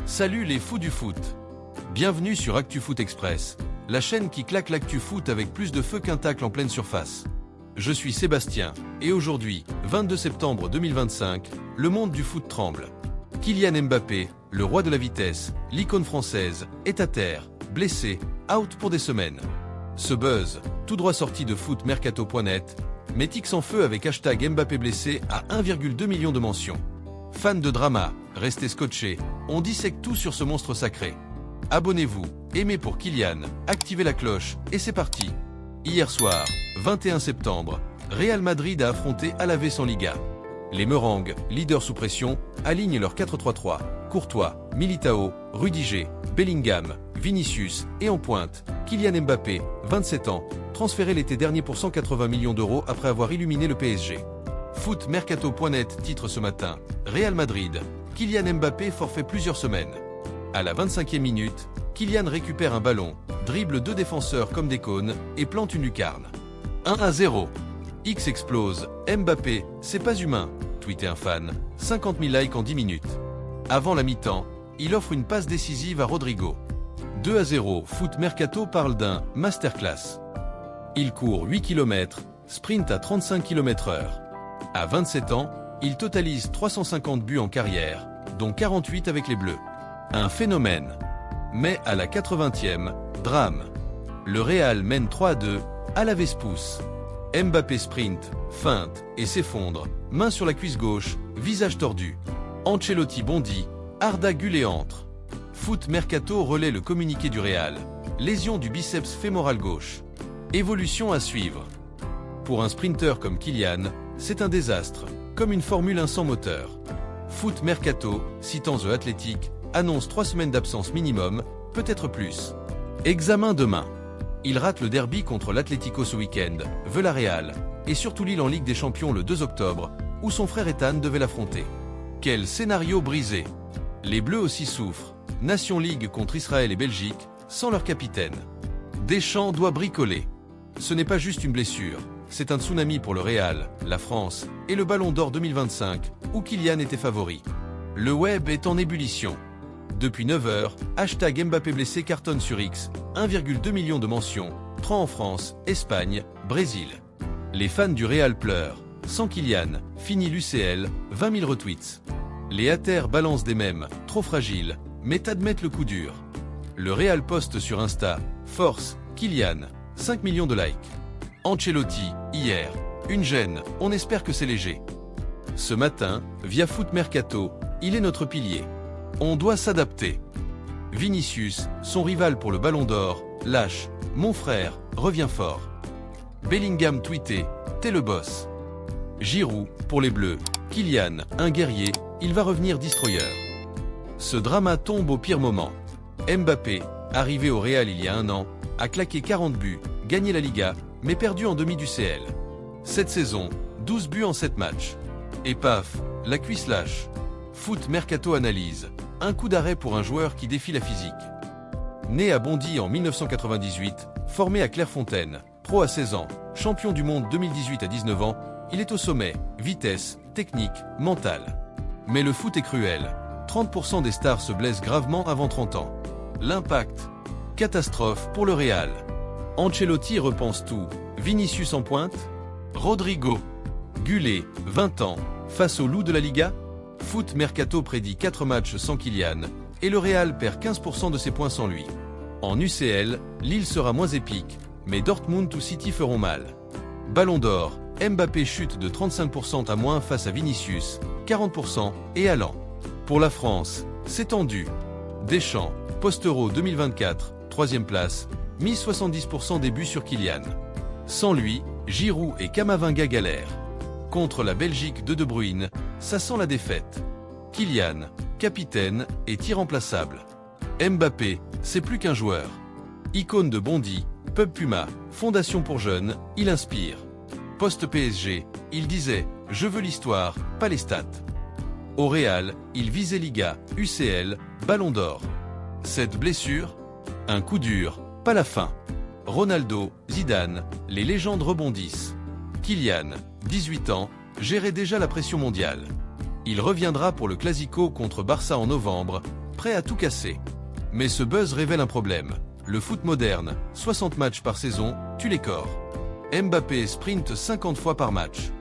Salut les fous du foot. Bienvenue sur ActuFoot Express, la chaîne qui claque l'actu foot avec plus de feu qu'un tacle en pleine surface. Je suis Sébastien, et aujourd'hui, 22 septembre 2025, le monde du foot tremble. Kylian Mbappé, le roi de la vitesse, l'icône française, est à terre, blessé, out pour des semaines. Ce buzz, tout droit sorti de footmercato.net, met X en feu avec hashtag Mbappé blessé à 1,2 million de mentions. Fans de drama, restez scotchés, on dissèque tout sur ce monstre sacré. Abonnez-vous, aimez pour Kylian, activez la cloche, et c'est parti. Hier soir, 21 septembre, Real Madrid a affronté Alavés en Liga. Les Merengues, leaders sous pression, alignent leur 4-3-3. Courtois, Militao, Rudiger, Bellingham, Vinicius et en pointe, Kylian Mbappé, 27 ans, transféré l'été dernier pour 180 millions d'euros après avoir illuminé le PSG. Footmercato.net titre ce matin, Real Madrid, Kylian Mbappé forfait plusieurs semaines. À la 25e minute, Kylian récupère un ballon, dribble deux défenseurs comme des cônes et plante une lucarne. 1-0. X explose, Mbappé, c'est pas humain, tweeté un fan, 50 000 likes en 10 minutes. Avant la mi-temps, il offre une passe décisive à Rodrigo. 2-0, Footmercato parle d'un masterclass. Il court 8 km, sprint à 35 km/h. À 27 ans, il totalise 350 buts en carrière, dont 48 avec les Bleus. Un phénomène. Mais à la 80e, drame. Le Real mène 3-2, Alavés pousse. Mbappé sprint, feinte et s'effondre, main sur la cuisse gauche, visage tordu. Ancelotti bondit, Arda Güler et entre. Footmercato relaie le communiqué du Real. Lésion du biceps fémoral gauche. Évolution à suivre. Pour un sprinter comme Kylian, c'est un désastre, comme une Formule 1 sans moteur. Footmercato, citant The Athletic, annonce 3 semaines d'absence minimum, peut-être plus. Examen demain. Il rate le derby contre l'Atlético ce week-end, veut la Real, et surtout Lille en Ligue des Champions le 2 octobre, où son frère Ethan devait l'affronter. Quel scénario brisé. Les Bleus aussi souffrent. Nation League contre Israël et Belgique, sans leur capitaine. Deschamps doit bricoler. Ce n'est pas juste une blessure, c'est un tsunami pour le Real, la France, et le Ballon d'Or 2025, où Kylian était favori. Le web est en ébullition. Depuis 9h, hashtag Mbappé blessé cartonne sur X, 1,2 million de mentions, 30 en France, Espagne, Brésil. Les fans du Real pleurent. Sans Kylian, fini l'UCL, 20 000 retweets. Les haters balancent des mèmes, trop fragiles, mais admettent le coup dur. Le Real poste sur Insta, force, Kylian, 5 millions de likes. Ancelotti, hier, une gêne, on espère que c'est léger. Ce matin, via Footmercato, il est notre pilier. On doit s'adapter. Vinicius, son rival pour le Ballon d'Or, lâche, mon frère, revient fort. Bellingham tweeté, t'es le boss. Giroud, pour les Bleus, Kylian, un guerrier, il va revenir destroyer. Ce drama tombe au pire moment. Mbappé, arrivé au Real il y a un an, a claqué 40 buts, gagné la Liga, mais perdu en demi du CL. Cette saison, 12 buts en 7 matchs. Et paf, la cuisse lâche. Footmercato analyse. Un coup d'arrêt pour un joueur qui défie la physique. Né à Bondy en 1998, formé à Clairefontaine, pro à 16 ans, champion du monde 2018 à 19 ans, il est au sommet, vitesse, technique, mental. Mais le foot est cruel. 30% des stars se blessent gravement avant 30 ans. L'impact. Catastrophe pour le Real. Ancelotti repense tout. Vinicius en pointe. Rodrigo. Güler, 20 ans, face au loup de la Liga. Footmercato prédit 4 matchs sans Kylian, et le Real perd 15% de ses points sans lui. En UCL, Lille sera moins épique, mais Dortmund ou City feront mal. Ballon d'Or, Mbappé chute de 35% à moins face à Vinicius, 40% et Haaland. Pour la France, c'est tendu. Deschamps, post-Euro 2024, 3e place, mise 70% des buts sur Kylian. Sans lui, Giroud et Camavinga galèrent. Contre la Belgique de Bruyne, ça sent la défaite. Kylian, capitaine, est irremplaçable. Mbappé, c'est plus qu'un joueur. Icône de Bondy, Pub Puma, Fondation pour jeunes, il inspire. Post-PSG, il disait « Je veux l'histoire, pas les stats ». Au Real, il visait Liga, UCL, Ballon d'Or. Cette blessure, un coup dur, pas la fin. Ronaldo, Zidane, les légendes rebondissent. Kylian, 18 ans, gérait déjà la pression mondiale. Il reviendra pour le Clasico contre Barça en novembre, prêt à tout casser. Mais ce buzz révèle un problème. Le foot moderne, 60 matchs par saison, tue les corps. Mbappé sprinte 50 fois par match.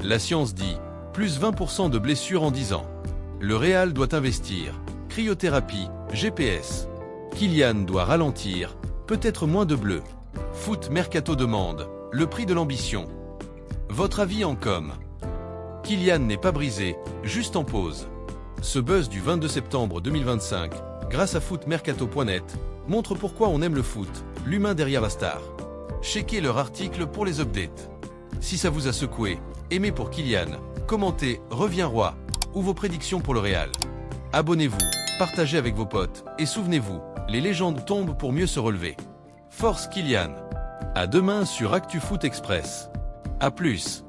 La science dit, plus 20% de blessures en 10 ans. Le Real doit investir. Cryothérapie, GPS. Kylian doit ralentir, peut-être moins de bleu. Foot Mercato demande, le prix de l'ambition. Votre avis en com. Kylian n'est pas brisé, juste en pause. Ce buzz du 22 septembre 2025, grâce à footmercato.net, montre pourquoi on aime le foot, l'humain derrière la star. Checkez leur article pour les updates. Si ça vous a secoué, aimez pour Kylian, commentez, reviens roi, ou vos prédictions pour le Real. Abonnez-vous, partagez avec vos potes, et souvenez-vous, les légendes tombent pour mieux se relever. Force Kylian. À demain sur ActuFoot Express. À plus.